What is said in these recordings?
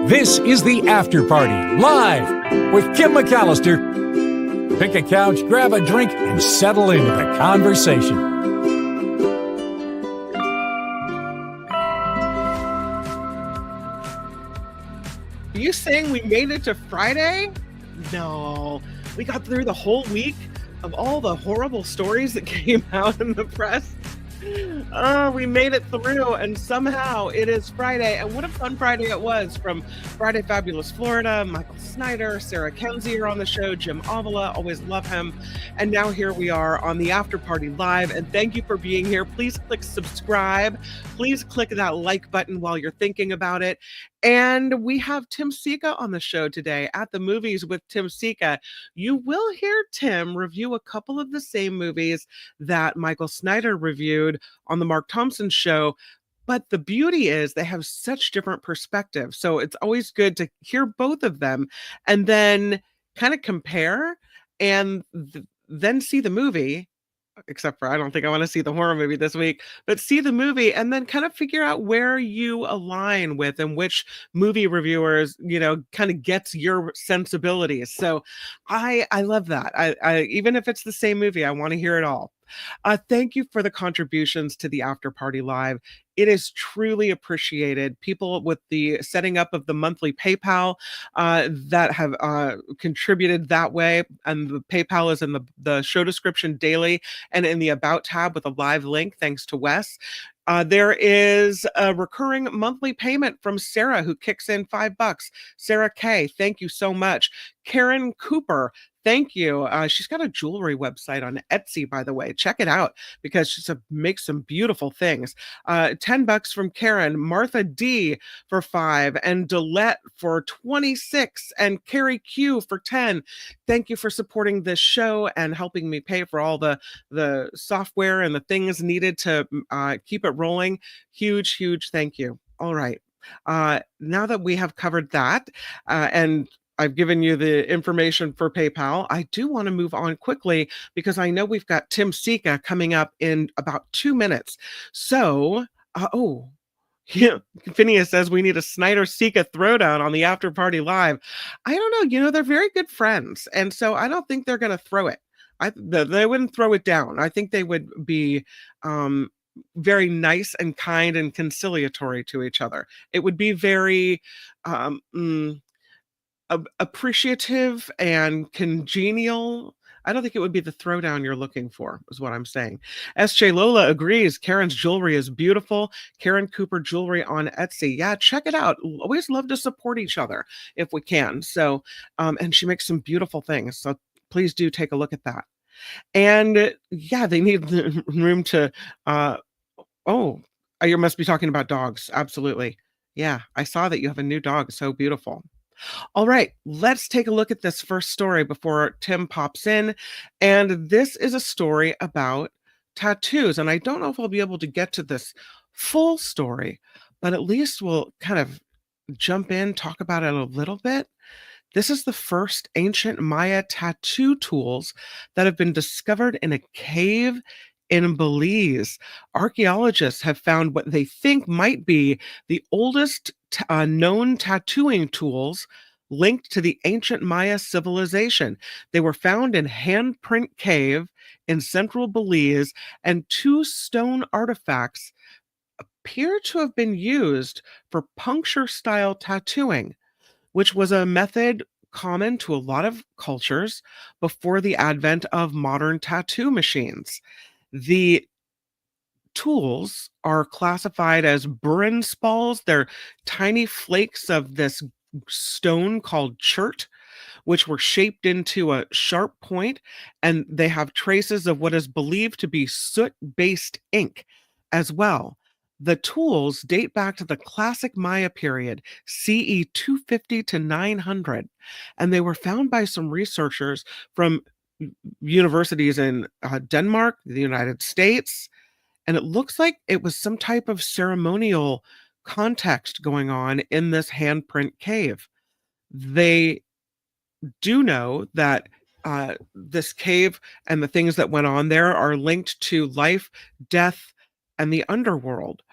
This is the After Party, live with Kim McAllister. Pick a couch, grab a drink, and settle into the conversation. Are you saying we made it to Friday? No. We got through the whole week of all the horrible stories that came out in the press. Oh, we made it through, and somehow it is Friday. And what a fun Friday it was. From Friday Fabulous Florida, Michael Snyder, Sarah Kenzie are on the show, Jim Avila, always love him. And now here we are on the After Party Live, and thank you for being here. Please click subscribe. Please click that like button while you're thinking about it. And we have Tim Sika on the show today at the movies with Tim Sika. You will hear Tim review a couple of the same movies that Michael Snyder reviewed on the Mark Thompson show. But the beauty is they have such different perspectives. So it's always good to hear both of them and then kind of compare and then see the movie. Except for I don't think I want to see the horror movie this week, but see the movie and then kind of figure out where you align with and which movie reviewers, kind of gets your sensibilities. So I love that. I even if it's the same movie, I want to hear it all. Thank you for the contributions to the After Party Live. It is truly appreciated. People with the setting up of the monthly PayPal that have contributed that way. And the PayPal is in the show description daily and in the About tab with a live link, thanks to Wes. There is a recurring monthly payment from Sarah, who kicks in $5. Sarah K, thank you so much. Karen Cooper, thank you. She's got a jewelry website on Etsy, by the way. Check it out because she makes some beautiful things. $10 from Karen, Martha D for $5, and Delette for $26, and Carrie Q for $10. Thank you for supporting this show and helping me pay for all the software and the things needed to keep it rolling. Huge, huge thank you. All right. Now that we have covered that, and I've given you the information for PayPal, I do want to move on quickly because I know we've got Tim Sika coming up in about 2 minutes. So, Phineas says we need a Snyder Sika throwdown on the After Party Live. I don't know. They're very good friends. And so I don't think they're going to throw it. They wouldn't throw it down. I think they would be very nice and kind and conciliatory to each other. It would be very appreciative and congenial. I don't think it would be the throwdown you're looking for, is what I'm saying. SJ Lola agrees. Karen's jewelry is beautiful. Karen Cooper Jewelry on Etsy. Yeah, check it out. Always love to support each other if we can. So, and she makes some beautiful things. So please do take a look at that. And yeah, they need the room to, you must be talking about dogs. Absolutely. Yeah, I saw that you have a new dog. So beautiful. All right, let's take a look at this first story before Tim pops in. And this is a story about tattoos. And I don't know if I'll be able to get to this full story, but at least we'll kind of jump in, talk about it a little bit. This is the first ancient Maya tattoo tools that have been discovered in a cave in Belize. Archaeologists have found what they think might be the oldest known tattooing tools linked to the ancient Maya civilization. They were found in Handprint Cave in central Belize, and 2 stone artifacts appear to have been used for puncture-style tattooing, which was a method common to a lot of cultures before the advent of modern tattoo machines. The tools are classified as burin spalls. They're tiny flakes of this stone called chert, which were shaped into a sharp point, and they have traces of what is believed to be soot-based ink as well. The tools date back to the classic Maya period, CE 250 to 900, and they were found by some researchers from universities in Denmark, the United States, and it looks like it was some type of ceremonial context going on in this handprint cave. They do know that this cave and the things that went on there are linked to life, death, and the underworld.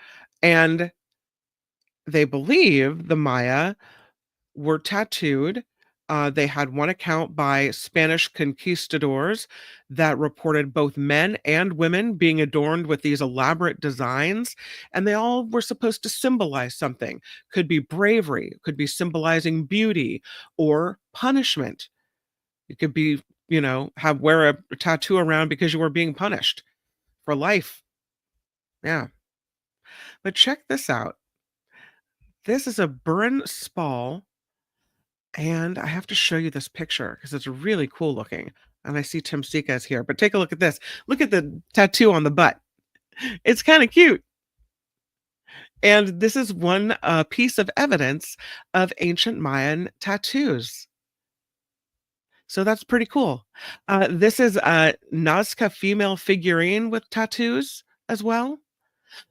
And they believe, the Maya, were tattooed. They had one account by Spanish conquistadors that reported both men and women being adorned with these elaborate designs, and they all were supposed to symbolize something. Could be bravery, could be symbolizing beauty or punishment. It could be, wear a tattoo around because you were being punished for life. Yeah. But check this out. This is a Burren Spall, and I have to show you this picture because it's really cool looking. And I see Tim Sika is here, but take a look at this. Look at the tattoo on the butt. It's kind of cute. And this is one piece of evidence of ancient Mayan tattoos. So that's pretty cool. This is a Nazca female figurine with tattoos as well.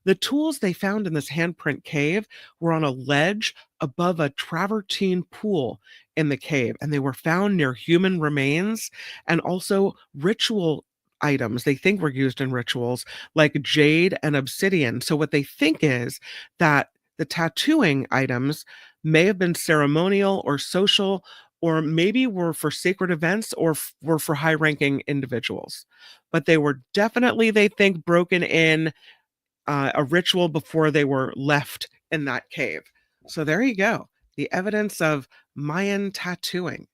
The tools they found in this handprint cave were on a ledge above a travertine pool in the cave, and they were found near human remains and also ritual items they think were used in rituals like jade and obsidian. So, what they think is that the tattooing items may have been ceremonial or social, or maybe were for sacred events or were for high ranking individuals. But they were definitely, they think, broken in a ritual before they were left in that cave. So there you go. The evidence of Mayan tattooing.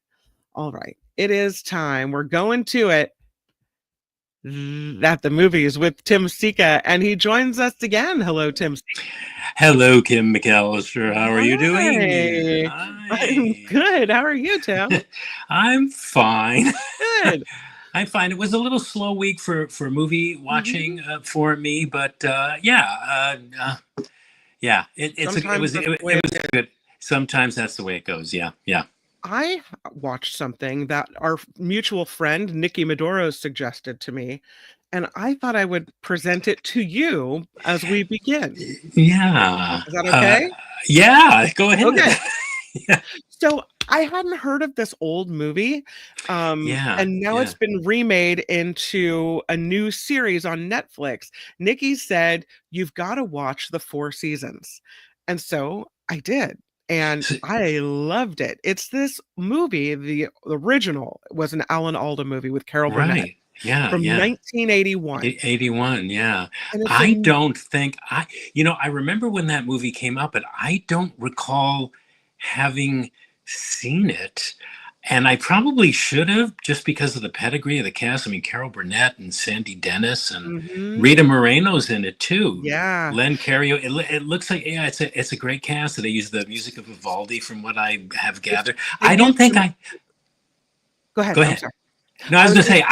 All right. It is time. We're going to it at the movies with Tim Sika, and he joins us again. Hello, Tim. Hello, Kim McAllister. How are you doing? Hi. I'm good. How are you, Tim? I'm fine. Good. I'm fine. It was a little slow week for movie watching for me, but it was good. Sometimes that's the way it goes. Yeah. I watched something that our mutual friend Nikki Medoro suggested to me, and I thought I would present it to you as we begin. Yeah. Is that okay? Yeah, go ahead. Okay. Yeah. So I hadn't heard of this old movie, and now it's been remade into a new series on Netflix. Nikki said, you've got to watch the 4 seasons. And so I did. And I loved it. It's this movie, the original was an Alan Alda movie with Carol Burnett. Right. Yeah. From 1981. 81, yeah. I don't think I remember when that movie came out, but I don't recall having seen it. And I probably should have, just because of the pedigree of the cast. I mean, Carol Burnett and Sandy Dennis and Rita Moreno's in it too. Yeah. Len Cario. It looks like it's a great cast. They use the music of Vivaldi, from what I have gathered. I don't think I. Go ahead. Go ahead. No, I was going to say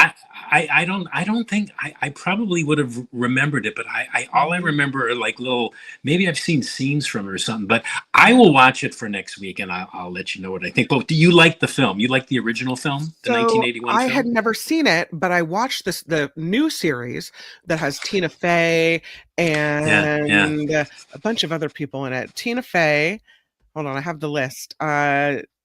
I don't think I probably would have remembered it, but all I remember are like little, maybe I've seen scenes from it or something, but I will watch it for next week and I'll let you know what I think. But do you like the film? You like the original film, the 1981 film? I had never seen it, but I watched the new series that has Tina Fey and a bunch of other people in it. Tina Fey, hold on, I have the list.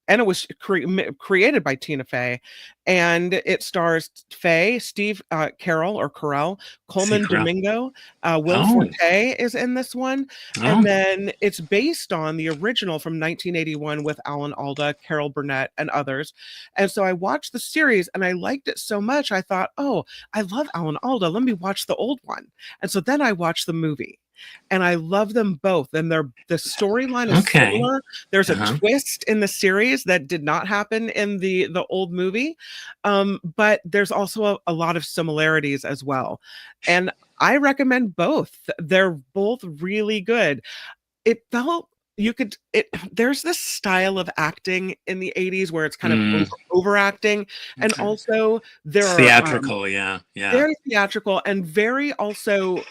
And it was created by Tina Fey, and it stars Fey, Steve Carell, Coleman Domingo, Will Forte is in this one, and then it's based on the original from 1981 with Alan Alda, Carol Burnett, and others. And so I watched the series, and I liked it so much, I thought, oh, I love Alan Alda, let me watch the old one. And so then I watched the movie. And I love them both. And the storyline is similar. There's a twist in the series that did not happen in the old movie. But there's also a lot of similarities as well. And I recommend both. They're both really good. It felt there's this style of acting in the 80s where it's kind of overacting, and also there are theatrical, very theatrical, and very also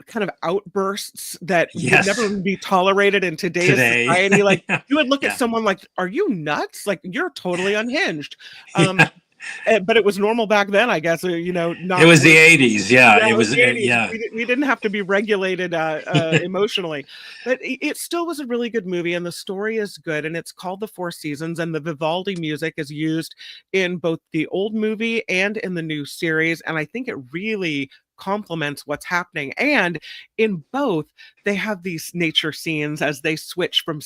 kind of outbursts that would never be tolerated in today's society. Like you would look at someone like, are you nuts? Like you're totally unhinged. But it was normal back then, I guess. Not it was the 80s. Yeah, it was the 80s. We didn't have to be regulated emotionally, but it still was a really good movie, and the story is good, and it's called The 4 Seasons, and the Vivaldi music is used in both the old movie and in the new series, and I think it really complements what's happening. And in both, they have these nature scenes as they switch from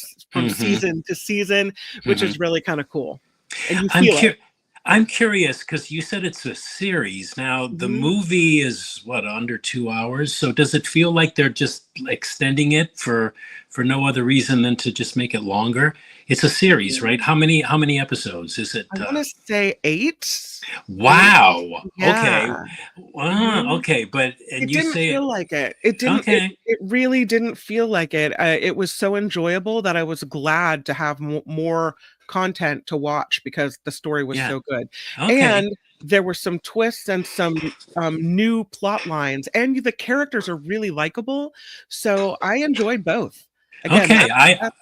season to season, which is really kind of cool. And you feel it. I'm curious because you said it's a series. Now, the movie is what, under 2 hours? So does it feel like they're just extending it for no other reason than to just make it longer? It's a series, right? How many episodes is it? I want to say 8. Wow. 8? Yeah. Okay. Wow. Okay, but It didn't feel like it. It didn't. Okay. It really didn't feel like it. It was so enjoyable that I was glad to have more content to watch because the story was so good. Okay. And there were some twists and some new plot lines, and the characters are really likable. So I enjoyed both. Again, okay,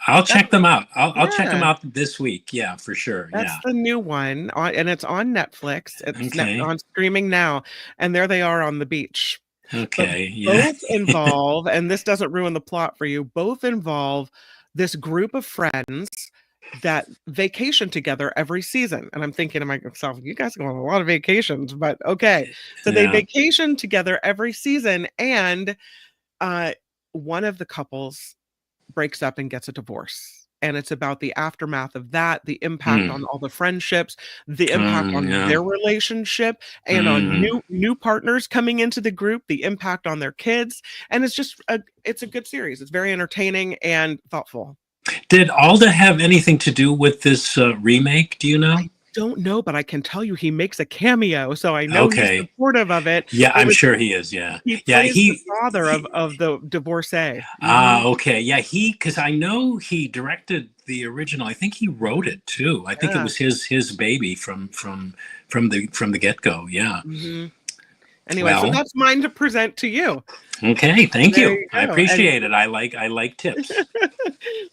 I'll check them out. I'll check them out this week. Yeah, for sure. That's the new one, and it's on Netflix. It's on streaming now, and there they are on the beach. Okay, both involve, and this doesn't ruin the plot for you, both involve this group of friends that vacation together every season. And I'm thinking to myself, you guys go on a lot of vacations, but okay. So they vacation together every season, and one of the couples breaks up and gets a divorce. And it's about the aftermath of that, the impact on all the friendships, the impact on their relationship, and on new partners coming into the group, the impact on their kids. And it's just it's a good series. It's very entertaining and thoughtful. Did Alda have anything to do with this remake? Do you know? I don't know, but I can tell you he makes a cameo, so I know he's supportive of it. Yeah, I'm sure he is. Yeah, he plays the father of the divorcee. Okay. Yeah, because I know he directed the original. I think he wrote it too. I think it was his baby from the get-go. Yeah. Anyway, so that's mine to present to you. Okay, thank you. I appreciate it. I like tips.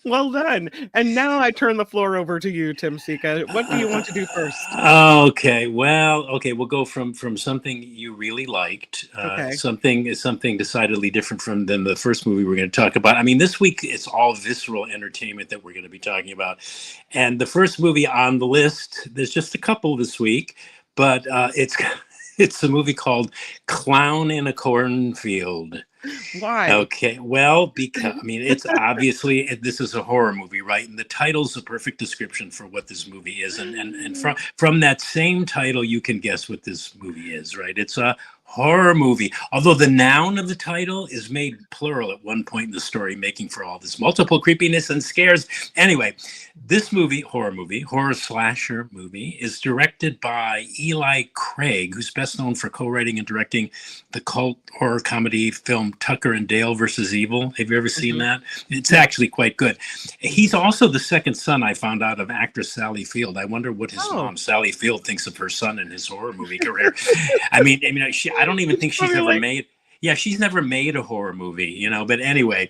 Well done. And now I turn the floor over to you, Tim Sika. What do you want to do first? Okay. Well, we'll go from something you really liked. Something decidedly different than the first movie we're going to talk about. I mean, this week it's all visceral entertainment that we're going to be talking about. And the first movie on the list, there's just a couple this week, but it's a movie called Clown in a Cornfield. Why? Okay, well, because it's obviously this is a horror movie, right? And the title's a perfect description for what this movie is, and from that same title, you can guess what this movie is, right? It's a horror movie, although the noun of the title is made plural at one point in the story, making for all this multiple creepiness and scares. Anyway, this horror slasher movie, is directed by Eli Craig, who's best known for co-writing and directing the cult horror comedy film Tucker and Dale versus Evil. Have you ever seen that? It's actually quite good. He's also the second son, I found out, of actress Sally Field. I wonder what his mom, Sally Field, thinks of her son and his horror movie career. I don't even think she's ever made. Yeah, she's never made a horror movie, But anyway,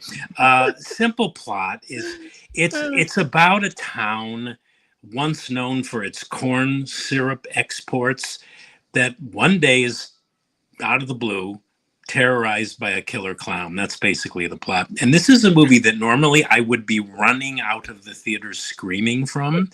simple plot is it's about a town once known for its corn syrup exports that one day is out of the blue terrorized by a killer clown. That's basically the plot. And this is a movie that normally I would be running out of the theater screaming from.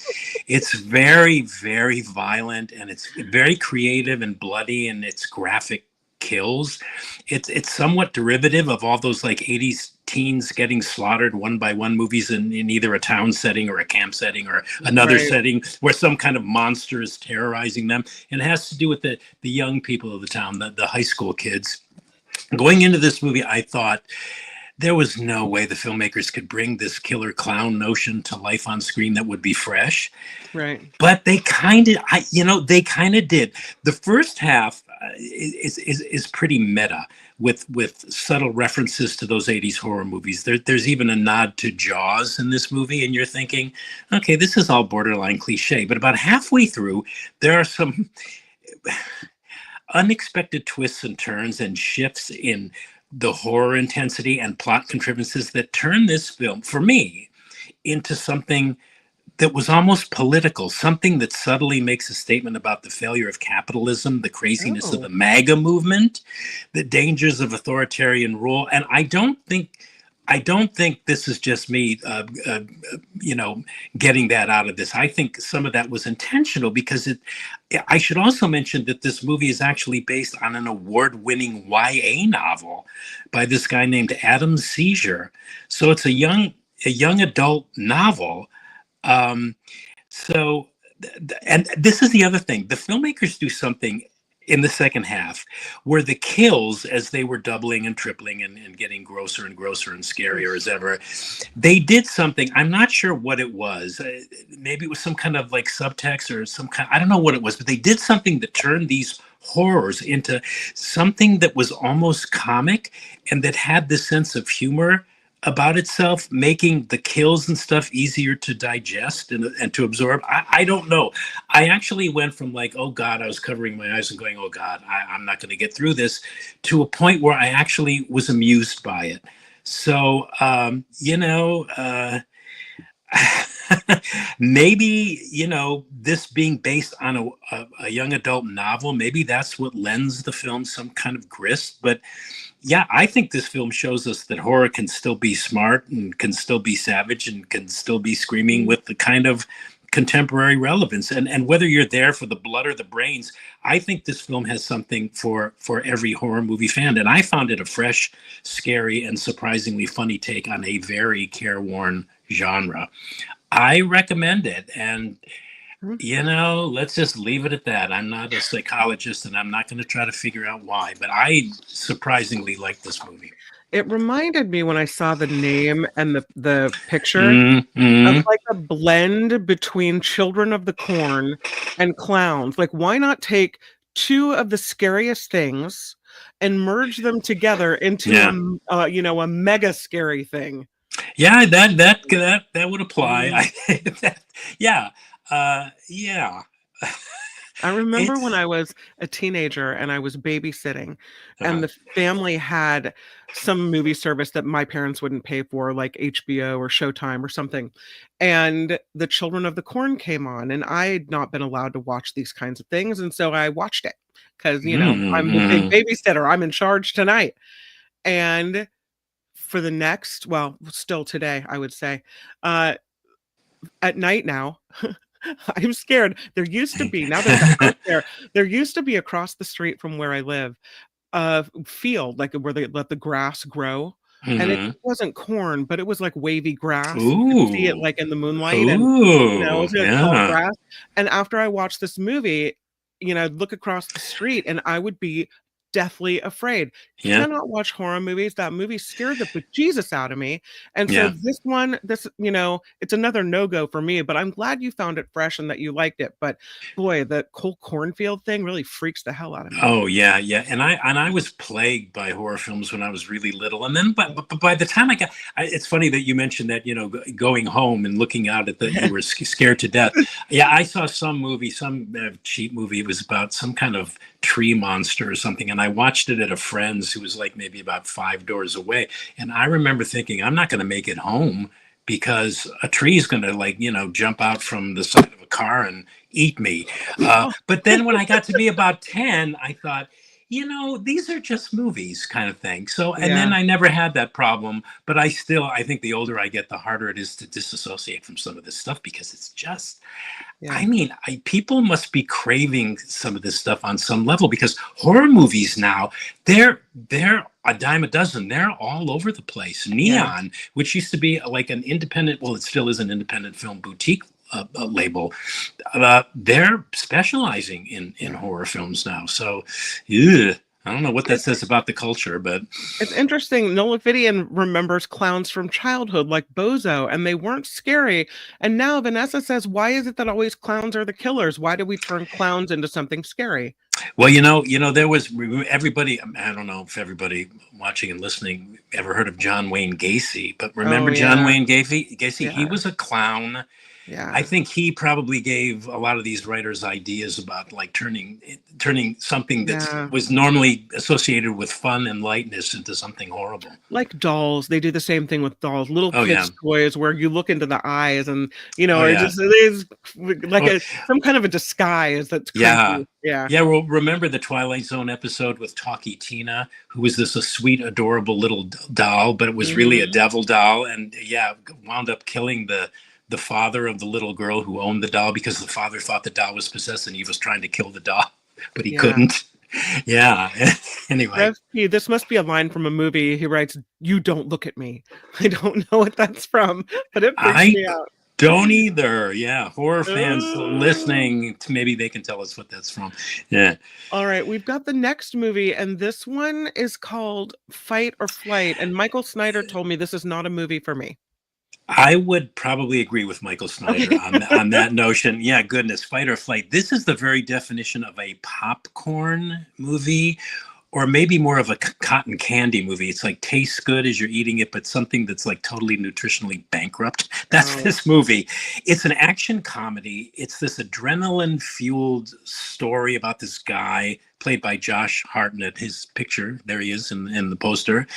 It's very, very violent, and it's very creative and bloody, and it's graphic kills. It's somewhat derivative of all those like 80s teens getting slaughtered one by one movies in either a town setting or a camp setting or another setting where some kind of monster is terrorizing them. And it has to do with the young people of the town, the high school kids. Going into this movie, I thought there was no way the filmmakers could bring this killer clown notion to life on screen that would be fresh. Right. But they kind of did. The first half is pretty meta with subtle references to those 80s horror movies. There's even a nod to Jaws in this movie, and you're thinking, okay, this is all borderline cliche. But about halfway through, there are some unexpected twists and turns and shifts in the horror intensity and plot contrivances that turn this film, for me, into something that was almost political, something that subtly makes a statement about the failure of capitalism, the craziness of the MAGA movement, the dangers of authoritarian rule. And I don't think I don't think this is just me, getting that out of this. I think some of that was intentional because it. I should also mention that this movie is actually based on an award-winning YA novel by this guy named Adam Seizure. So it's a young adult novel. Um, so, and this is the other thing: the filmmakers do something in the second half where the kills, as they were doubling and tripling and getting grosser and grosser and scarier as ever, they did something. I'm not sure what it was. Maybe it was some kind of like subtext or some kind, I don't know what it was, but they did something that turned these horrors into something that was almost comic and that had this sense of humor about itself, making the kills and stuff easier to digest and to absorb. I don't know. I actually went from like, oh God, I was covering my eyes and going, oh God, I'm not going to get through this, to a point where I actually was amused by it. So, maybe, this being based on a young adult novel, maybe that's what lends the film some kind of grist. But yeah, I think this film shows us that horror can still be smart and can still be savage and can still be screaming with the kind of contemporary relevance. And whether you're there for the blood or the brains, I think this film has something for every horror movie fan. And I found it a fresh, scary, and surprisingly funny take on a very careworn genre. I recommend it. And let's just leave it at that. I'm not a psychologist and I'm not going to try to figure out why, but I surprisingly like this movie. It reminded me when I saw the name and the picture of like a blend between Children of the Corn and clowns. Like, why not take two of the scariest things and merge them together into a mega scary thing? Yeah, that would apply. Yeah. I remember when I was a teenager and I was babysitting, and the family had some movie service that my parents wouldn't pay for, like HBO or Showtime or something. And the Children of the Corn came on, and I had not been allowed to watch these kinds of things. And so I watched it because, I'm the big babysitter. I'm in charge tonight. And for the next, well, still today, I would say, at night now, I'm scared. There used to be, now there's a house there. There used to be across the street from where I live, a field, like where they let the grass grow. And it wasn't corn, but it was like wavy grass. You could see it like in the moonlight, and it was tall grass. And after I watched this movie, I'd look across the street and I would be deathly afraid. You cannot watch horror movies. That movie scared the bejesus out of me. And so this one, it's another no-go for me, but I'm glad you found it fresh and that you liked it. But boy, the whole cornfield thing really freaks the hell out of me. Oh yeah. And I was plagued by horror films when I was really little. And then but by the time it's funny that you mentioned that, going home and looking out at you were scared to death. Yeah, I saw some movie, some cheap movie. It was about some kind of tree monster or something, and I watched it at a friend's who was like maybe about 5 doors away, and I remember thinking, I'm not going to make it home because a tree is going to jump out from the side of a car and eat me. But then when I got to be about 10, I thought, these are just movies, kind of thing. So, and then I never had that problem, but I think the older I get, the harder it is to disassociate from some of this stuff, because it's just, people must be craving some of this stuff on some level, because horror movies now, they're a dime a dozen. They're all over the place. Neon, which used to be like an independent, well, it still is an independent film boutique label, they're specializing in horror films now. So, I don't know what that says about the culture, but it's interesting. Nola Vidian remembers clowns from childhood, like Bozo, and they weren't scary. And now Vanessa says, why is it that always clowns are the killers? Why do we turn clowns into something scary? Well, there was everybody. I don't know if everybody watching and listening ever heard of John Wayne Gacy, but remember John Wayne Gacy? Yeah. He was a clown Yeah. I think he probably gave a lot of these writers ideas about like turning something that was normally associated with fun and lightness into something horrible. Like dolls, they do the same thing with dolls, little Oh yeah. kids' toys where you look into the eyes and, Oh it yeah. just it is like Oh, some kind of a disguise that's yeah. creepy. Yeah. Yeah, well, remember the Twilight Zone episode with Talkie Tina, who was this a sweet, adorable little doll, but it was really a Mhm. devil doll, and yeah, wound up killing the father of the little girl who owned the doll because the father thought the doll was possessed and he was trying to kill the doll, but he Yeah. couldn't. Yeah. Anyway, This must be a line from a movie. He writes, "You don't look at me." I don't know what that's from, but it freaks I me out. don't either. Yeah, horror fans Oh. listening, maybe they can tell us what that's from. Yeah. All right, we've got the next movie, and this one is called Fight or Flight. And Michael Snyder told me this is not a movie for me. I would probably agree with Michael Snyder Okay. on that notion. Yeah, goodness, fight or flight. This is the very definition of a popcorn movie, or maybe more of a cotton candy movie. It's like tastes good as you're eating it, but something that's like totally nutritionally bankrupt. That's Oh, this movie. It's an action comedy. It's this adrenaline fueled story about this guy played by Josh Hartnett. His picture, there he is in the poster.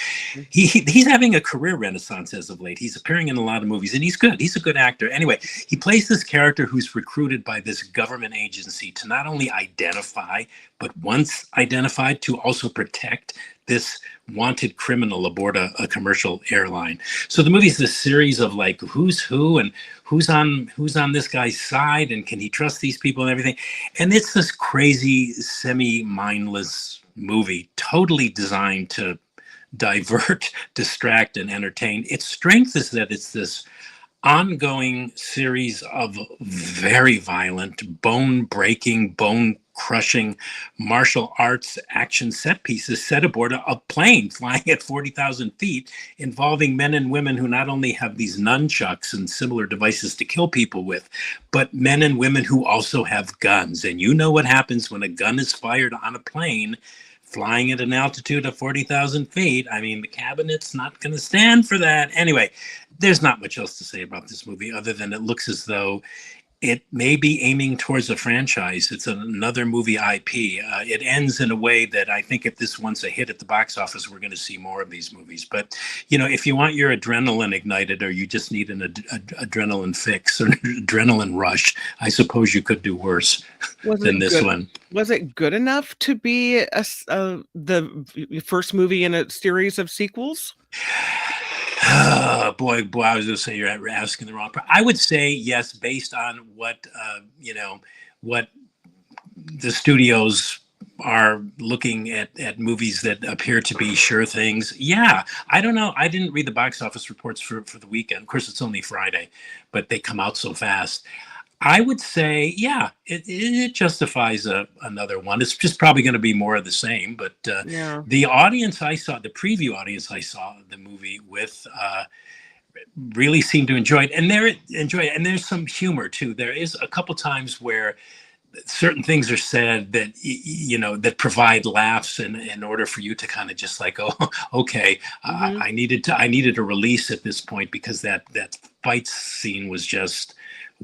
He's having a career renaissance as of late. He's appearing in a lot of movies, and he's good. He's a good actor. Anyway, he plays this character who's recruited by this government agency to not only identify, but once identified, to also protect this wanted criminal aboard a commercial airline. So the movie is this series of like who's who and who's on this guy's side, and can he trust these people and everything. And it's this crazy, semi-mindless movie, totally designed to divert, distract, and entertain. Its strength is that it's this ongoing series of very violent, bone-breaking, bone-crushing martial arts action set pieces set aboard a plane flying at 40,000 feet, involving men and women who not only have these nunchucks and similar devices to kill people with, but men and women who also have guns. And you know what happens when a gun is fired on a plane flying at an altitude of 40,000 feet. I mean, the cabinet's not going to stand for that. Anyway, there's not much else to say about this movie other than it looks as though it may be aiming towards a franchise. It's another movie IP. It ends in a way that I think if this one's a hit at the box office, we're going to see more of these movies. But, if you want your adrenaline ignited, or you just need an adrenaline fix or adrenaline rush, I suppose you could do worse than this one. Was it good enough to be the first movie in a series of sequels? Oh, boy, I was going to say you're asking the wrong part. I would say yes, based on what what the studios are looking at movies that appear to be sure things. Yeah, I don't know. I didn't read the box office reports for the weekend. Of course, it's only Friday, but they come out so fast. I would say, yeah, it justifies another one. It's just probably going to be more of the same. But Yeah. the audience I saw, the preview audience I saw the movie with, really seemed to enjoy it. And there's some humor too. There is a couple times where certain things are said that that provide laughs in order for you to kind of just like, oh, okay, Mhm. I needed a release at this point, because that fight scene was just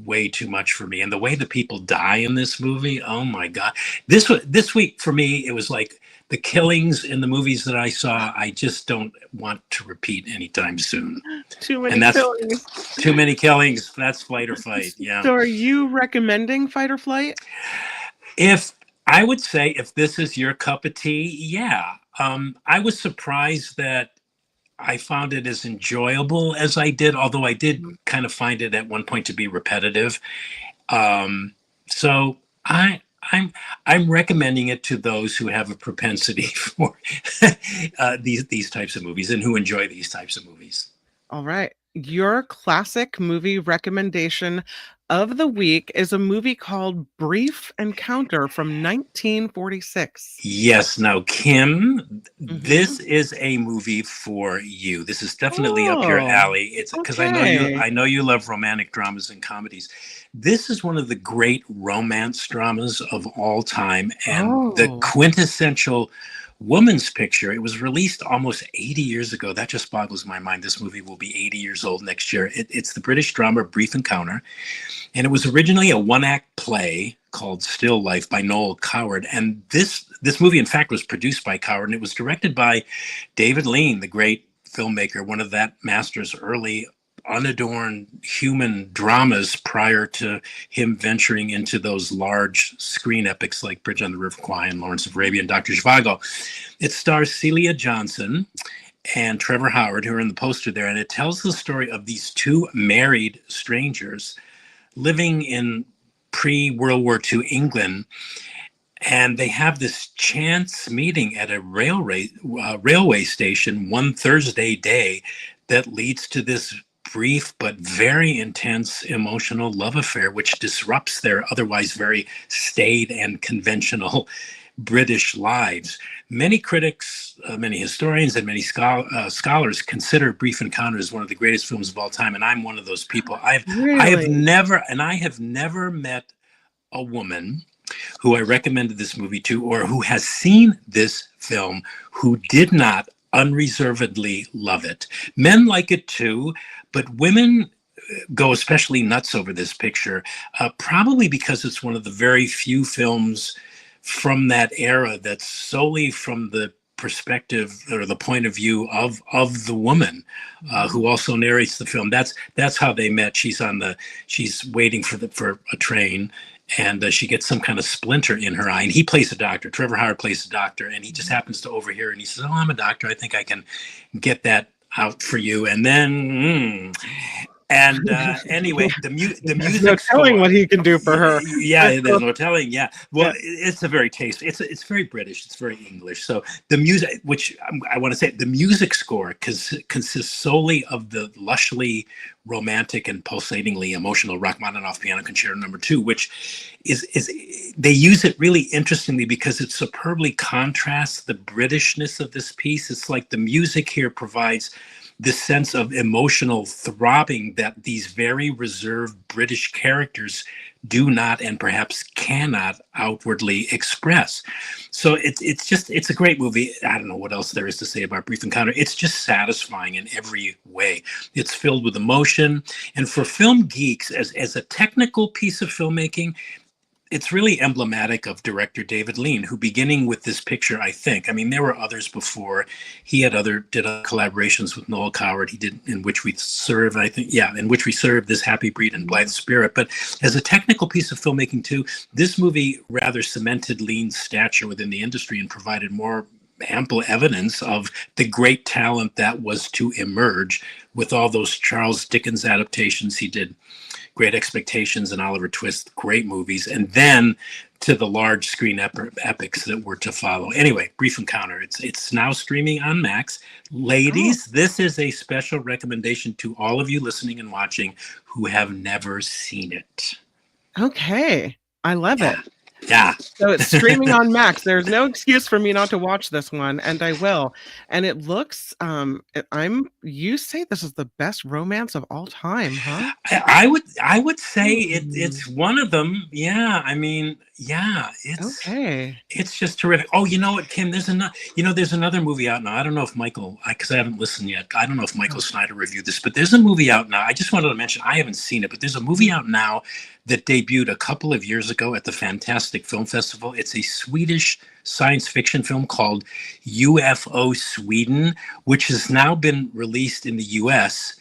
way too much for me. And the way the people die in this movie, oh my god. This week for me, it was like the killings in the movies that I saw, I just don't want to repeat anytime soon. Too many And that's killings. too many killings. That's flight or fight. Yeah. So are you recommending Fight or Flight? If I would say if this is your cup of tea, yeah. I was surprised that I found it as enjoyable as I did, although I did Mhm. kind of find it at one point to be repetitive. So I'm recommending it to those who have a propensity for these types of movies and who enjoy these types of movies. All right. Your classic movie recommendation of the week is a movie called Brief Encounter from 1946. Yes. Now, Kim, Mhm. this is a movie for you. This is definitely up your Oh, alley. It's because okay. I know you love romantic dramas and comedies. This is one of the great romance dramas of all time, and the Oh. quintessential woman's picture. It was released almost 80 years ago. That just boggles my mind. This movie will be 80 years old next year. It's the British drama Brief Encounter. And it was originally a one-act play called Still Life by Noel Coward. And this movie, in fact, was produced by Coward, and it was directed by David Lean, the great filmmaker, one of that master's early unadorned human dramas prior to him venturing into those large screen epics like Bridge on the River Kwai and Lawrence of Arabia and Dr. Zhivago. It stars Celia Johnson and Trevor Howard, who are in the poster there, and it tells the story of these two married strangers living in pre-World War II England, and they have this chance meeting at a railway station one Thursday day that leads to this brief but very intense emotional love affair, which disrupts their otherwise very staid and conventional British lives. Many critics, many historians, and many scholars consider Brief Encounter as one of the greatest films of all time, and I'm one of those people. I have never met a woman who I recommended this movie to, or who has seen this film, who did not unreservedly love it. Men like it too, but women go especially nuts over this picture, probably because it's one of the very few films from that era that's solely from the perspective or the point of view of the woman, who also narrates the film. That's how they met. She's waiting for a train, and she gets some kind of splinter in her eye, and he plays a doctor. Trevor Howard plays a doctor, and he just happens to overhear, and he says, "Oh, I'm a doctor. I think I can get that out for you." And then, anyway, the music. No telling what he can do for her. Yeah, there's no telling. Yeah, well, it's a very taste. It's very British. It's very English. So the music, which I want to say, the music score consists solely of the lushly romantic and pulsatingly emotional Rachmaninoff Piano Concerto No. 2, which is they use it really interestingly because it superbly contrasts the Britishness of this piece. It's like the music here provides this sense of emotional throbbing that these very reserved British characters do not and perhaps cannot outwardly express. So it's a great movie. I don't know what else there is to say about Brief Encounter. It's just satisfying in every way. It's filled with emotion. And for film geeks, as a technical piece of filmmaking, it's really emblematic of director David Lean, who, beginning with this picture, I mean, there were others before. He did other collaborations with Noel Coward. He did In Which We Serve, In Which We Serve, This Happy Breed and Blithe Spirit. But as a technical piece of filmmaking too, this movie rather cemented Lean's stature within the industry and provided more ample evidence of the great talent that was to emerge with all those Charles Dickens adaptations he did. Great Expectations and Oliver Twist, great movies, and then to the large screen epics that were to follow. Anyway, Brief Encounter, it's now streaming on Max. Ladies, This is a special recommendation to all of you listening and watching who have never seen it. Okay, I love it. Yeah. So it's streaming on Max. There's no excuse for me not to watch this one, and I will. And it looks, you say this is the best romance of all time, huh? I would say it's one of them. Yeah. I mean, yeah, it's just terrific. Oh, you know what, Kim, there's another movie out now. I don't know if Michael, because I haven't listened yet. I don't know if Michael Snyder reviewed this, but there's a movie out now. I just wanted to mention, I haven't seen it, but there's a movie out now that debuted a couple of years ago at the Fantastic Film Festival. It's a Swedish science fiction film called UFO Sweden, which has now been released in the US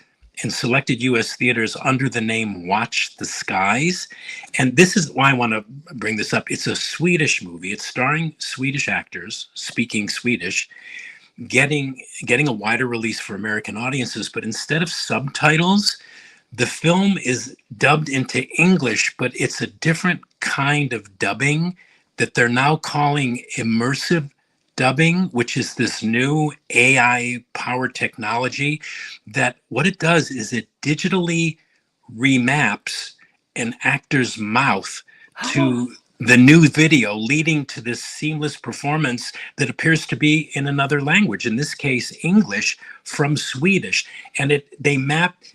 in selected US theaters under the name Watch the Skies. And this is why I want to bring this up. It's a Swedish movie. It's starring Swedish actors speaking Swedish, getting a wider release for American audiences. But instead of subtitles, the film is dubbed into English, but it's a different kind of dubbing that they're now calling immersive dubbing, which is this new AI-powered technology that what it does is it digitally remaps an actor's mouth to the new video, leading to this seamless performance that appears to be in another language, in this case English, from Swedish. And they mimic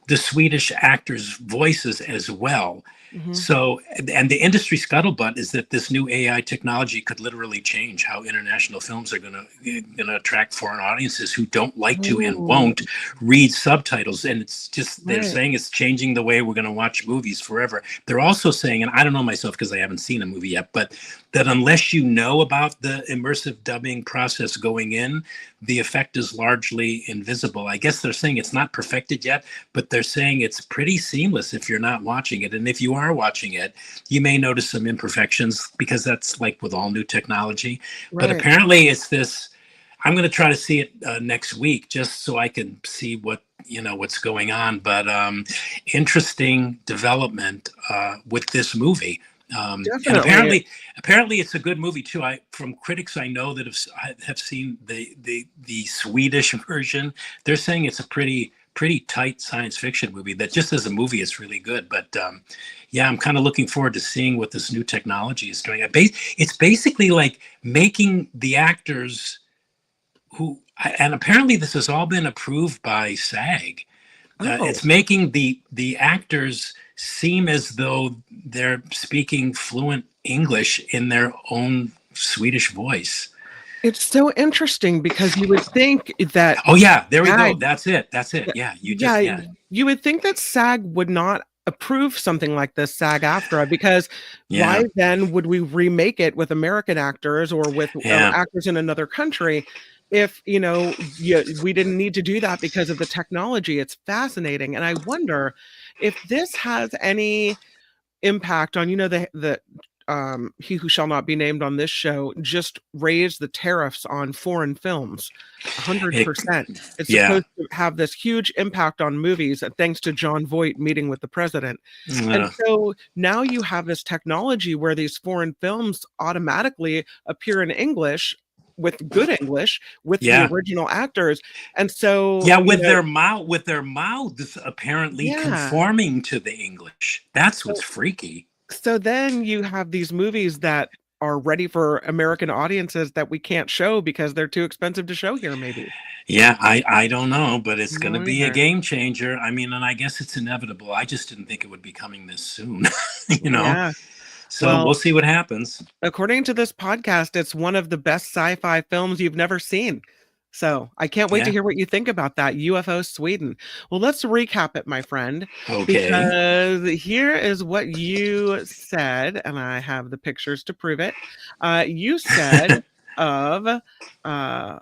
the Swedish actors' voices as well. Mhm. So, and the industry scuttlebutt is that this new AI technology could literally change how international films are going to attract foreign audiences who don't like to and Ooh, won't read subtitles. And it's just, they're right, saying it's changing the way we're going to watch movies forever. They're also saying, and I don't know myself because I haven't seen a movie yet, but that unless you know about the immersive dubbing process going in, the effect is largely invisible. I guess they're saying it's not perfected yet, but they're saying it's pretty seamless if you're not watching it. And if you are watching it, you may notice some imperfections because that's like with all new technology. But right. apparently it's this, I'm going to try to see it next week just so I can see what's going on. But interesting development with this movie. And Definitely. apparently it's a good movie too. From critics I know that have seen the Swedish version, they're saying it's a pretty tight science fiction movie that just as a movie is really good. But yeah, I'm kind of looking forward to seeing what this new technology is doing. It's basically like making the actors and apparently this has all been approved by SAG. Oh, It's making the actors seem as though they're speaking fluent English in their own Swedish voice. it's so interesting because you would think that Oh yeah, there we go. SAG, That's it. That's it. Yeah, yeah, yeah. you would think that SAG would not approve something like this, SAG-AFTRA, because why Yeah. then would we remake it with American actors or with Yeah. actors in another country if, we didn't need to do that because of the technology? It's fascinating, and I wonder if this has any impact on, the he who shall not be named on this show just raised the tariffs on foreign films It, 100%. It's yeah. supposed to have this huge impact on movies, thanks to John Voight meeting with the president. And Uh, so now you have this technology where these foreign films automatically appear in English, with good English, with the yeah. original actors. And so, Yeah, with their mouths apparently yeah. conforming to the English. That's So what's freaky. So then you have these movies that are ready for American audiences that we can't show because they're too expensive to show here, maybe. Yeah, I don't know, but it's going to No, be a either. game changer. I mean, and I guess it's inevitable. I just didn't think it would be coming this soon, you know. Yeah. So Well, we'll see what happens. according to this podcast, it's one of the best sci-fi films you've never seen. So I can't wait to Yeah. hear what you think about that, UFO Sweden. Well, let's recap it, my friend, Okay. because here is what you said, and I have the pictures to prove it. You said of uh,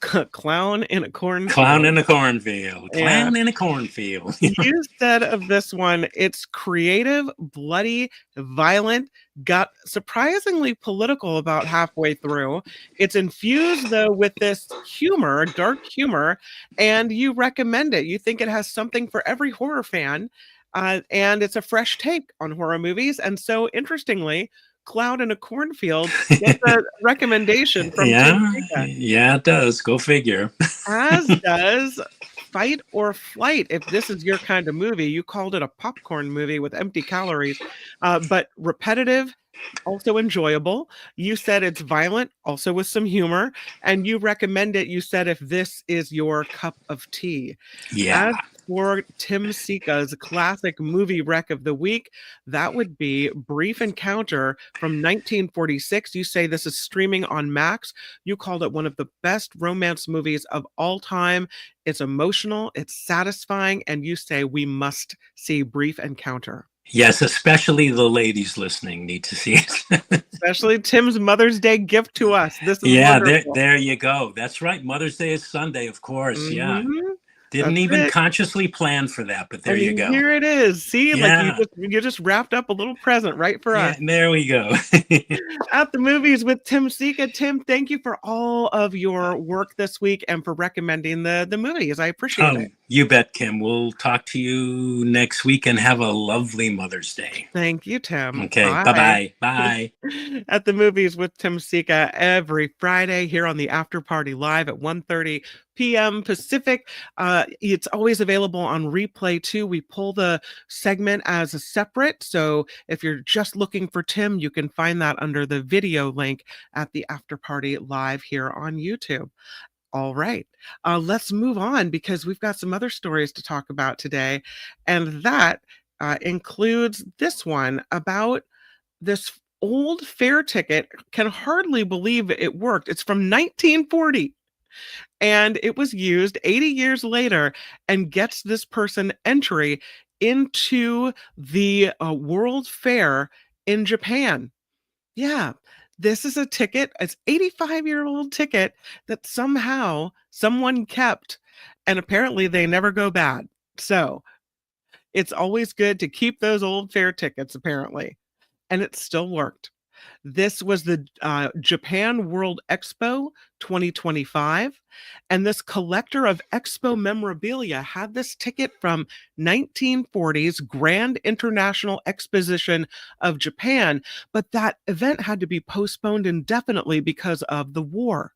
clown in a Clown cornfield. in a cornfield. Yeah. Clown in a cornfield. You said of this one, it's creative, bloody, violent, got surprisingly political about halfway through. It's infused, though, with this humor, dark humor, and you recommend it. You think it has something for every horror fan, and it's a fresh take on horror movies. And so, interestingly, Cloud in a Cornfield gets a recommendation from Tim Yeah. Sika, Yeah, it does. Go figure. as does Fight or Flight. If this is your kind of movie, you called it a popcorn movie with empty calories, but repetitive, also enjoyable. You said it's violent, also with some humor, and you recommend it. You said if this is your cup of tea. Yeah. As for Tim Sika's classic movie wreck of the week, that would be Brief Encounter from 1946. You say this is streaming on Max. You called it one of the best romance movies of all time. It's emotional, it's satisfying, and you say we must see Brief Encounter. Yes, especially the ladies listening need to see it. Especially Tim's Mother's Day gift to us. This is Yeah, wonderful. there you go. That's right. Mother's Day is Sunday, of course. Yeah. Mhm. Didn't That's even it. consciously plan for that, but there And you go. here it is. See, like Yeah. you just wrapped up a little present right for Yeah, us. there we go. At the Movies with Tim Sika. Tim, thank you for all of your work this week and for recommending the movies. I appreciate Oh, it. you bet, Kim. We'll talk to you next week and have a lovely Mother's Day. Thank you, Tim. Okay. Bye. Bye-bye. Bye. At the Movies with Tim Sika every Friday here on the After Party Live at 1:30 p.m. Pacific. It's always available on replay too. We pull the segment as a separate. So if you're just looking for Tim, you can find that under the video link at the After Party Live here on YouTube. All right. Let's move on because we've got some other stories to talk about today. And that includes this one about this old fair ticket. Can hardly believe it worked. It's from 1940 and it was used 80 years later and gets this person entry into the World Fair in Japan. Yeah, this is a ticket. It's 85-year-old ticket that somehow someone kept, and apparently they never go bad. So it's always good to keep those old fair tickets, apparently. And it still worked. This was the Japan World Expo 2025. And this collector of expo memorabilia had this ticket from 1940's Grand International Exposition of Japan. But that event had to be postponed indefinitely because of the war.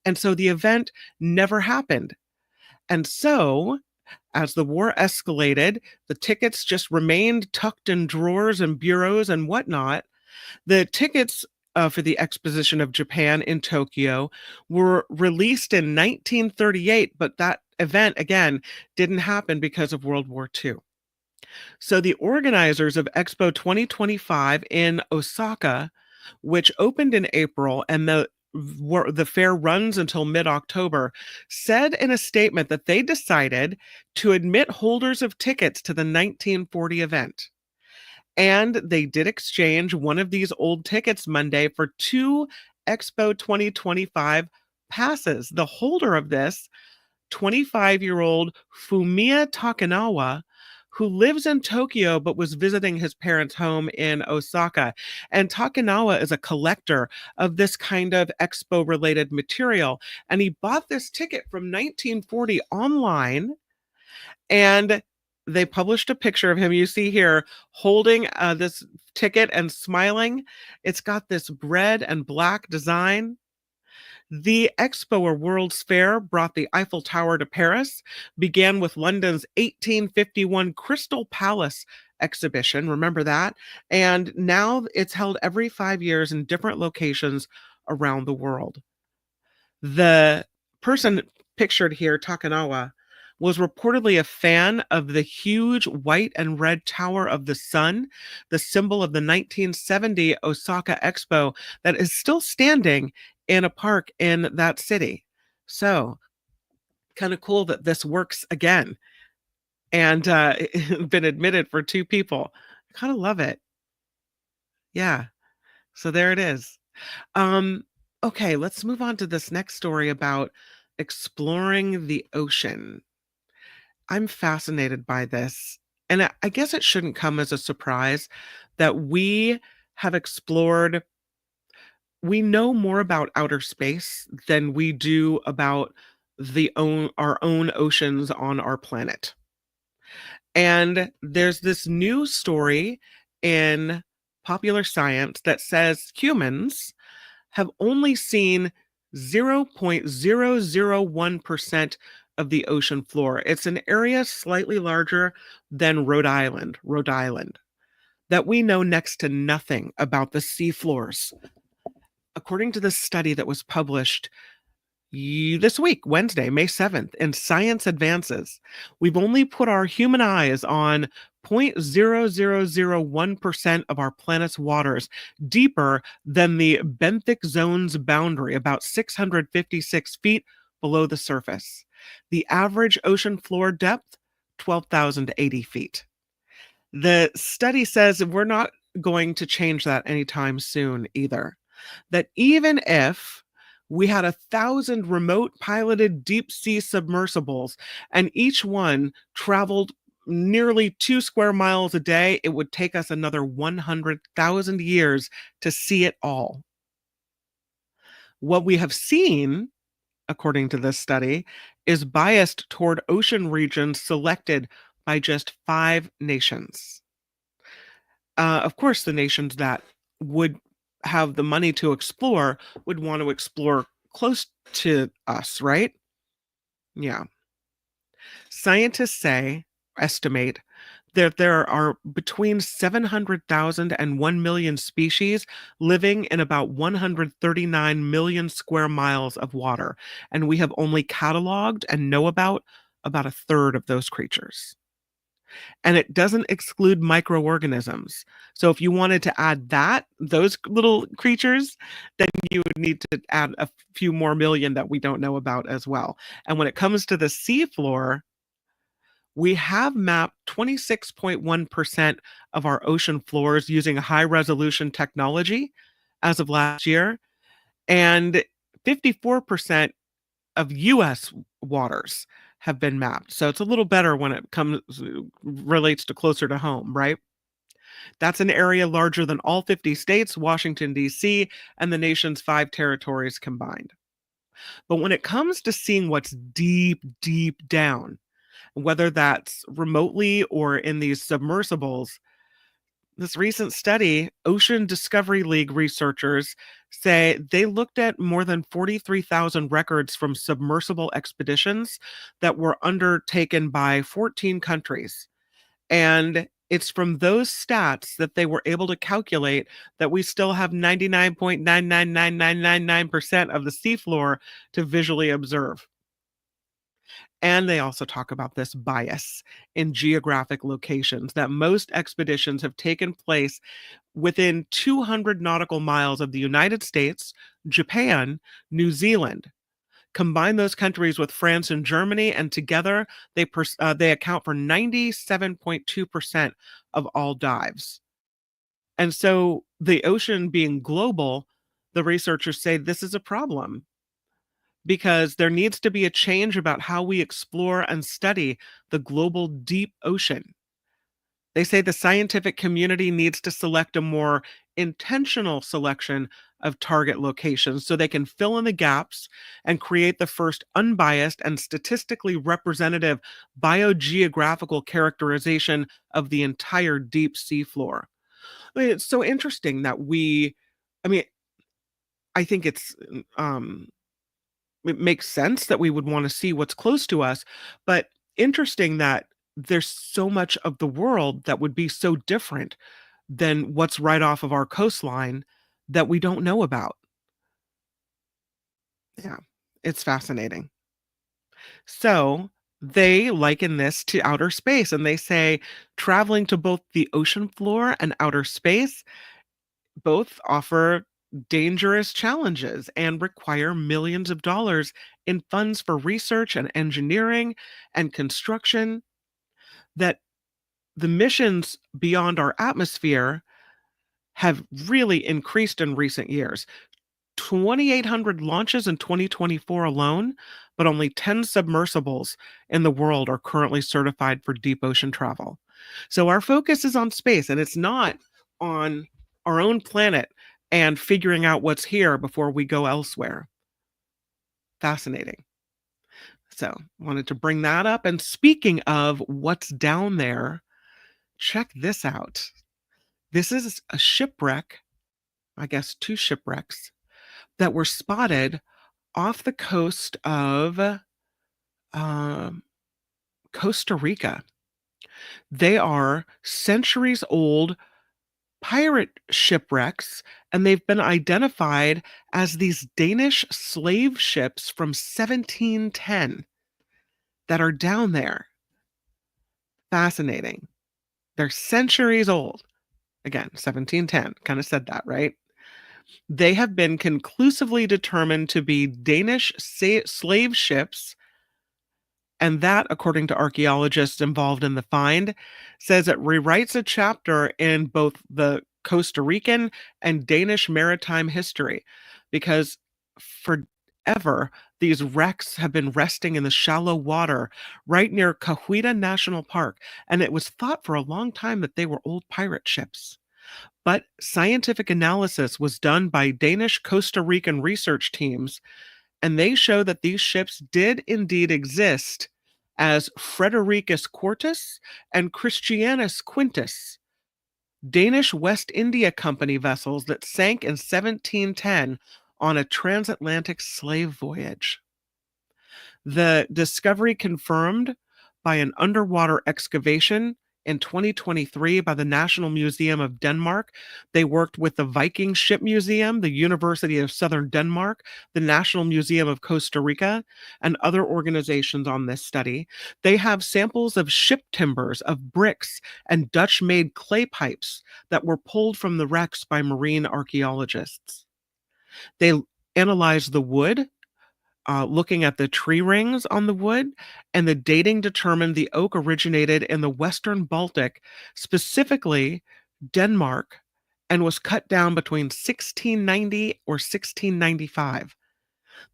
And so the event never happened. And so as the war escalated, the tickets just remained tucked in drawers and bureaus and whatnot. The tickets for the Exposition of Japan in Tokyo were released in 1938, but that event, again, didn't happen because of World War II. So the organizers of Expo 2025 in Osaka, which opened in April and the fair runs until mid-October, said in a statement that they decided to admit holders of tickets to the 1940 event. And they did exchange one of these old tickets Monday for 2 Expo 2025 passes. The holder of this, 25-year-old Fumiya Takanawa, who lives in Tokyo but was visiting his parents' home in Osaka. And Takanawa is a collector of this kind of expo-related material. And he bought this ticket from 1940 online, and they published a picture of him, you see here, holding this ticket and smiling. It's got this red and black design. The Expo, or World's Fair, brought the Eiffel Tower to Paris, began with London's 1851 Crystal Palace exhibition, remember that? And now it's held every 5 years in different locations around the world. The person pictured here, Takanawa, was reportedly a fan of the huge white and red Tower of the Sun, the symbol of the 1970 Osaka Expo that is still standing in a park in that city. So kind of cool that this works again and been admitted for 2 people. Kind of love it. Yeah. So there it is. Okay, let's move on to this next story about exploring the ocean. I'm fascinated by this. And I guess it shouldn't come as a surprise that we know more about outer space than we do about our own oceans on our planet. And there's this new story in Popular Science that says humans have only seen 0.001% of the ocean floor. It's an area slightly larger than Rhode Island, that we know next to nothing about the seafloors. According to this study that was published this week, Wednesday, May 7th, in Science Advances, we've only put our human eyes on 0.0001% of our planet's waters, deeper than the benthic zone's boundary, about 656 feet below the surface. The average ocean floor depth, 12,080 feet. The study says we're not going to change that anytime soon either. That even if we had 1,000 remote piloted deep sea submersibles and each one traveled nearly 2 square miles a day, it would take us another 100,000 years to see it all. What we have seen, according to this study, is biased toward ocean regions selected by just 5 nations. Of course, the nations that would have the money to explore would want to explore close to us, right? Yeah. Scientists estimate that there are between 700,000 and 1 million species living in about 139 million square miles of water, and we have only cataloged and know about a third of those creatures. And it doesn't exclude microorganisms. So if you wanted to add those little creatures, then you would need to add a few more million that we don't know about as well. And when it comes to the seafloor, we have mapped 26.1% of our ocean floors using high resolution technology as of last year, and 54% of US waters have been mapped. So it's a little better when it relates to closer to home, right? That's an area larger than all 50 states, Washington, D.C., and the nation's 5 territories combined. But when it comes to seeing what's deep, deep down, whether that's remotely or in these submersibles, this recent study, Ocean Discovery League researchers say they looked at more than 43,000 records from submersible expeditions that were undertaken by 14 countries. And it's from those stats that they were able to calculate that we still have 99.999999% of the seafloor to visually observe. And they also talk about this bias in geographic locations, that most expeditions have taken place within 200 nautical miles of the United States, Japan, New Zealand. Combine those countries with France and Germany, and together they account for 97.2% of all dives. And so the ocean being global, the researchers say this is a problem because there needs to be a change about how we explore and study the global deep ocean. They say the scientific community needs to select a more intentional selection of target locations so they can fill in the gaps and create the first unbiased and statistically representative biogeographical characterization of the entire deep seafloor. I mean, it's so interesting that I mean, I think it makes sense that we would want to see what's close to us, but interesting that there's so much of the world that would be so different than what's right off of our coastline that we don't know about. Yeah, it's fascinating. So they liken this to outer space and they say traveling to both the ocean floor and outer space both offer dangerous challenges and require millions of dollars in funds for research and engineering and construction, that the missions beyond our atmosphere have really increased in recent years. 2,800 launches in 2024 alone, but only 10 submersibles in the world are currently certified for deep ocean travel. So our focus is on space, and it's not on our own planet and figuring out what's here before we go elsewhere. Fascinating. So, wanted to bring that up. And speaking of what's down there, check this out. This is a shipwreck, I guess 2 shipwrecks, that were spotted off the coast of um, Costa Rica. They are centuries old pirate shipwrecks, and they've been identified as these Danish slave ships from 1710 that are down there. Fascinating. They're centuries old. Again, 1710, kind of said that, right? They have been conclusively determined to be Danish slave ships. And that, according to archaeologists involved in the find, says it rewrites a chapter in both the Costa Rican and Danish maritime history, because forever these wrecks have been resting in the shallow water right near Cahuita National Park, and it was thought for a long time that they were old pirate ships. But scientific analysis was done by Danish Costa Rican research teams, and they show that these ships did indeed exist as Fredericus Quartus and Christianus Quintus, Danish West India Company vessels that sank in 1710 on a transatlantic slave voyage. The discovery confirmed by an underwater excavation In 2023, by the National Museum of Denmark, they worked with the Viking Ship Museum, the University of Southern Denmark, the National Museum of Costa Rica, and other organizations on this study. They have samples of ship timbers, of bricks, and Dutch-made clay pipes that were pulled from the wrecks by marine archaeologists. They analyzed the wood, looking at the tree rings on the wood, and the dating determined the oak originated in the Western Baltic, specifically Denmark, and was cut down between 1690 or 1695.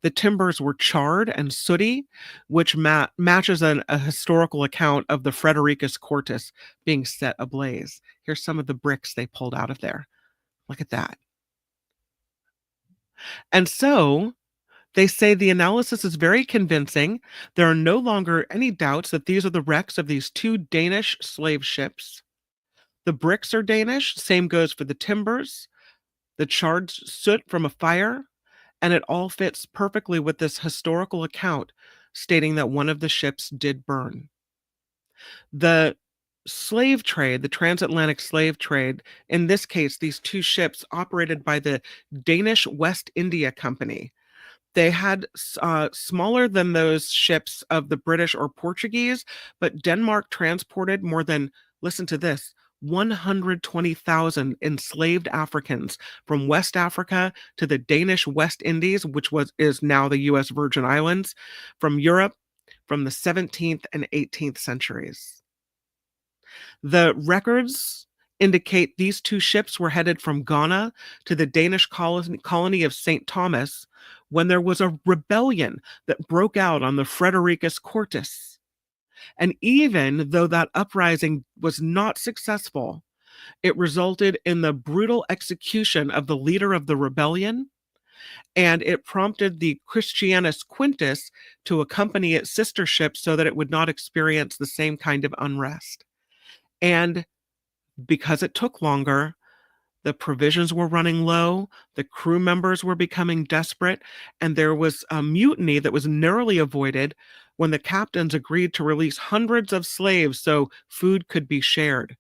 The timbers were charred and sooty, which matches a historical account of the Fredericus Quartus being set ablaze. Here's some of the bricks they pulled out of there. Look at that. And so they say the analysis is very convincing. There are no longer any doubts that these are the wrecks of these two Danish slave ships. The bricks are Danish, same goes for the timbers, the charred soot from a fire, and it all fits perfectly with this historical account stating that one of the ships did burn. The slave trade, the transatlantic slave trade, in this case, these two ships operated by the Danish West India Company. They had smaller than those ships of the British or Portuguese, but Denmark transported more than, listen to this, 120,000 enslaved Africans from West Africa to the Danish West Indies, which is now the U.S. Virgin Islands, from Europe from the 17th and 18th centuries. The records indicate these two ships were headed from Ghana to the Danish colony of St. Thomas when there was a rebellion that broke out on the Fredericus Quartus. And even though that uprising was not successful, it resulted in the brutal execution of the leader of the rebellion, and it prompted the Christianus Quintus to accompany its sister ship so that it would not experience the same kind of unrest. And because it took longer, the provisions were running low, the crew members were becoming desperate, and there was a mutiny that was narrowly avoided when the captains agreed to release hundreds of slaves so food could be shared.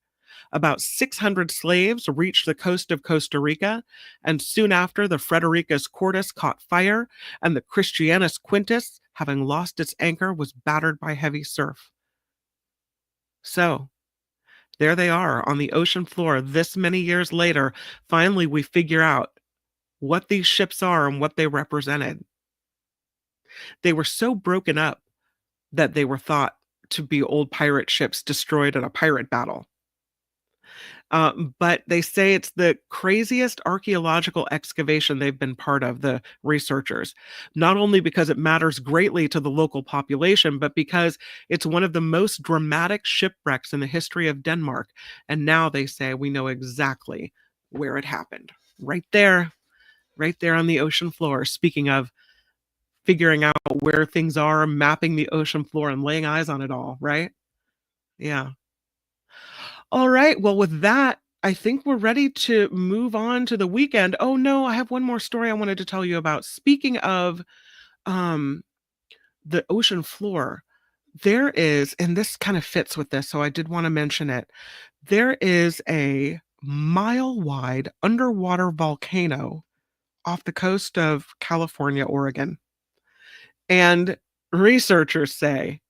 About 600 slaves reached the coast of Costa Rica, and soon after, the Fredericus Quartus caught fire, and the Christianus Quintus, having lost its anchor, was battered by heavy surf. So, there they are on the ocean floor this many years later. Finally, we figure out what these ships are and what they represented. They were so broken up that they were thought to be old pirate ships destroyed in a pirate battle. But they say it's the craziest archaeological excavation they've been part of, the researchers, not only because it matters greatly to the local population, but because it's one of the most dramatic shipwrecks in the history of Denmark. And now they say we know exactly where it happened. Right there on the ocean floor. Speaking of figuring out where things are, mapping the ocean floor and laying eyes on it all, right? Yeah. All right. Well, with that, I think we're ready to move on to the weekend. Oh no, I have one more story I wanted to tell you about. Speaking of the ocean floor, there is, and this kind of fits with this, so I did want to mention it. There is a mile-wide underwater volcano off the coast of California, Oregon. And researchers say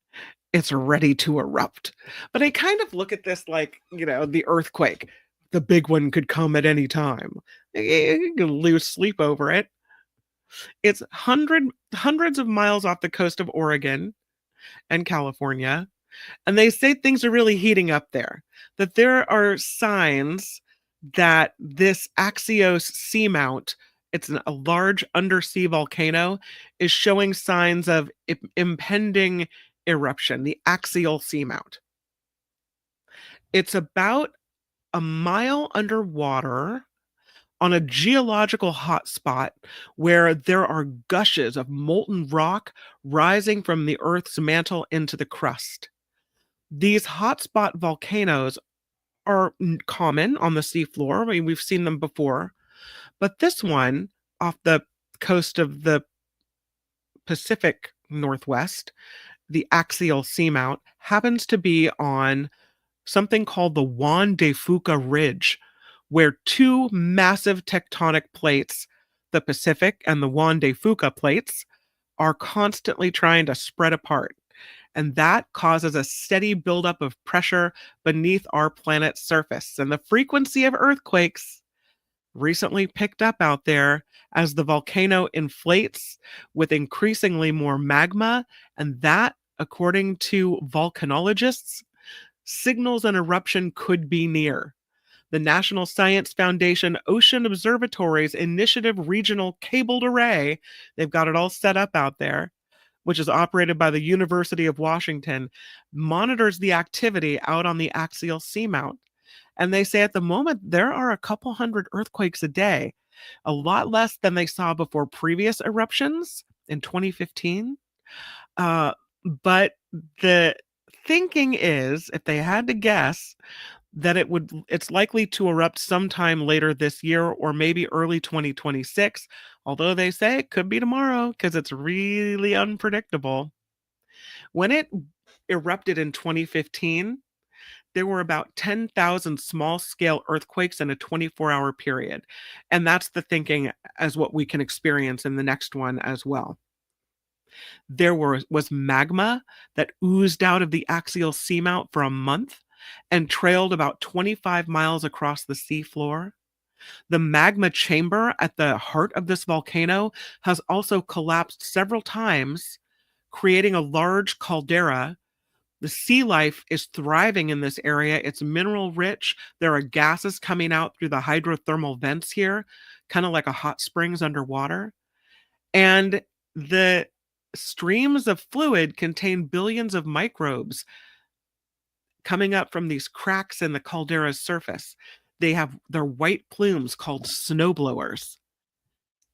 it's ready to erupt. But I kind of look at this like, the earthquake. The big one could come at any time. You can lose sleep over it. It's hundreds of miles off the coast of Oregon and California. And they say things are really heating up there. That there are signs that this Axial Seamount, it's a large undersea volcano, is showing signs of impending eruption, the Axial Seamount. It's about a mile underwater on a geological hotspot where there are gushes of molten rock rising from the Earth's mantle into the crust. These hotspot volcanoes are common on the seafloor. I mean, we've seen them before. But this one, off the coast of the Pacific Northwest, the Axial Seamount, happens to be on something called the Juan de Fuca Ridge, where two massive tectonic plates, the Pacific and the Juan de Fuca plates, are constantly trying to spread apart. And that causes a steady buildup of pressure beneath our planet's surface. And the frequency of earthquakes recently picked up out there as the volcano inflates with increasingly more magma. And that, according to volcanologists, signals an eruption could be near. The National Science Foundation Ocean Observatory's Initiative Regional Cabled Array, they've got it all set up out there, which is operated by the University of Washington, monitors the activity out on the Axial Seamount. And they say at the moment there are a couple hundred earthquakes a day, a lot less than they saw before previous eruptions in 2015. But the thinking is, if they had to guess, that it's likely to erupt sometime later this year or maybe early 2026, although they say it could be tomorrow because it's really unpredictable. When it erupted in 2015, there were about 10,000 small-scale earthquakes in a 24-hour period. And that's the thinking as what we can experience in the next one as well. There was magma that oozed out of the axial seamount for a month and trailed about 25 miles across the seafloor. The magma chamber at the heart of this volcano has also collapsed several times, creating a large caldera. The sea life is thriving in this area. It's mineral rich. There are gases coming out through the hydrothermal vents here, kind of like a hot springs underwater. And the streams of fluid contain billions of microbes coming up from these cracks in the caldera's surface. They have their white plumes called snowblowers.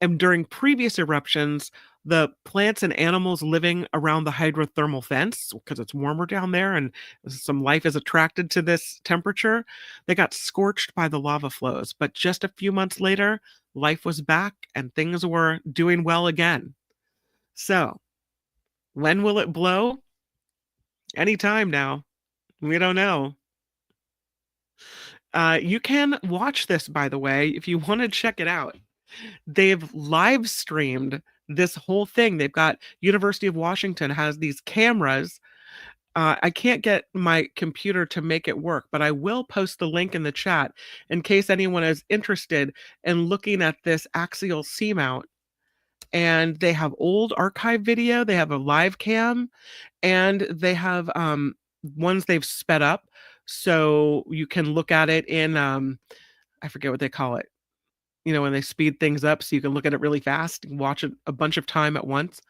And during previous eruptions, the plants and animals living around the hydrothermal vents, because it's warmer down there and some life is attracted to this temperature, they got scorched by the lava flows. But just a few months later, life was back and things were doing well again. So, when will it blow? Anytime now. We don't know. You can watch this, by the way, if you want to check it out. They've live streamed this whole thing. They've got University of Washington has these cameras. I can't get my computer to make it work, but I will post the link in the chat in case anyone is interested in looking at this axial seamount. And they have old archive video. They have a live cam, and they have ones they've sped up so you can look at it in I forget what they call it, when they speed things up so you can look at it really fast and watch it a bunch of time at once.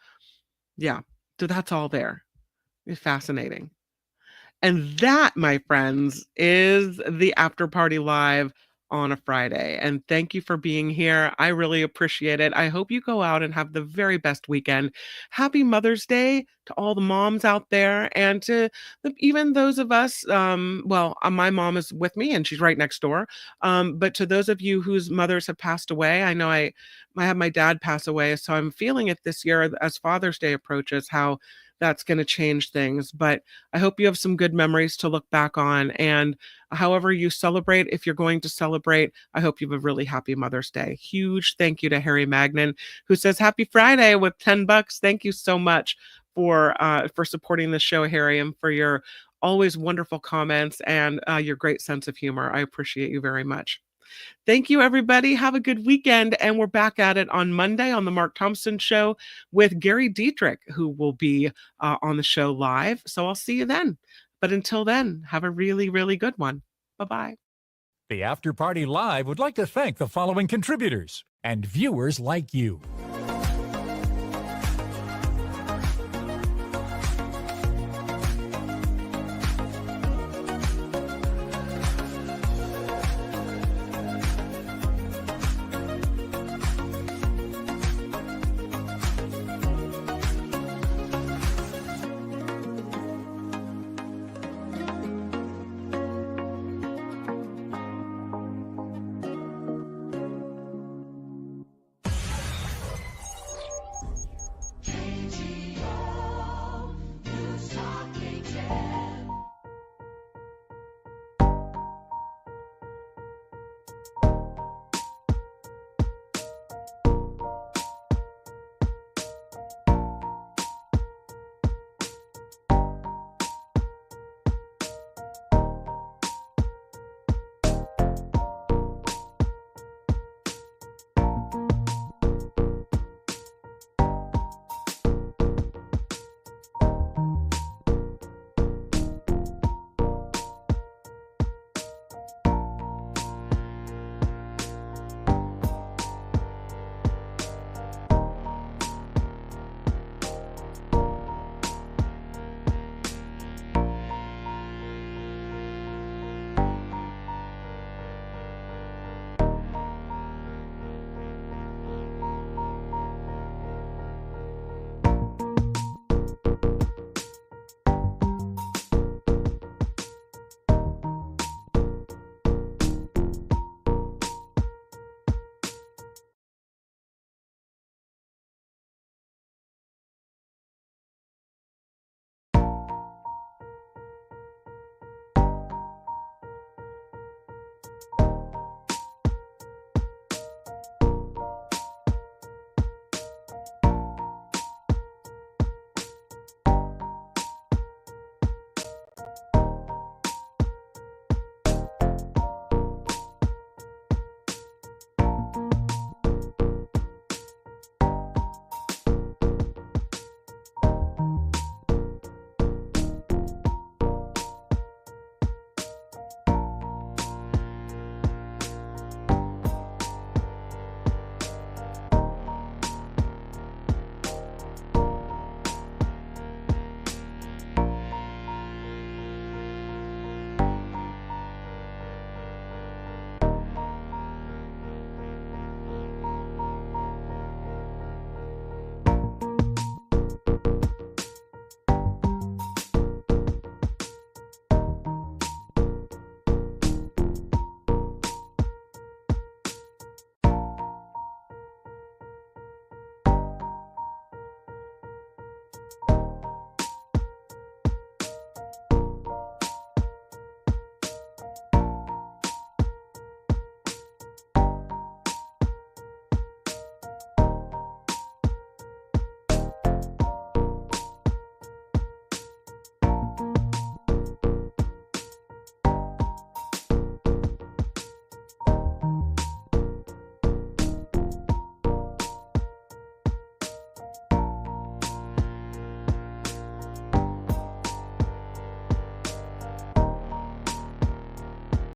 Yeah, so that's all there. It's fascinating. And that, my friends, is the After Party Live on a Friday. And thank you for being here. I really appreciate it. I hope you go out and have the very best weekend. Happy Mother's Day to all the moms out there, and to even those of us, my mom is with me and she's right next door. But to those of you whose mothers have passed away, I know I had my dad pass away, so I'm feeling it this year as Father's Day approaches, how that's going to change things. But I hope you have some good memories to look back on. And however you celebrate, if you're going to celebrate, I hope you have a really happy Mother's Day. Huge thank you to Harry Magnan, who says happy Friday with $10. Thank you so much for supporting the show, Harry, and for your always wonderful comments and your great sense of humor. I appreciate you very much. Thank you, everybody. Have a good weekend. And we're back at it on Monday on the Mark Thompson Show with Gary Dietrich, who will be on the show live. So I'll see you then. But until then, have a really, really good one. Bye-bye. The After Party Live would like to thank the following contributors and viewers like you.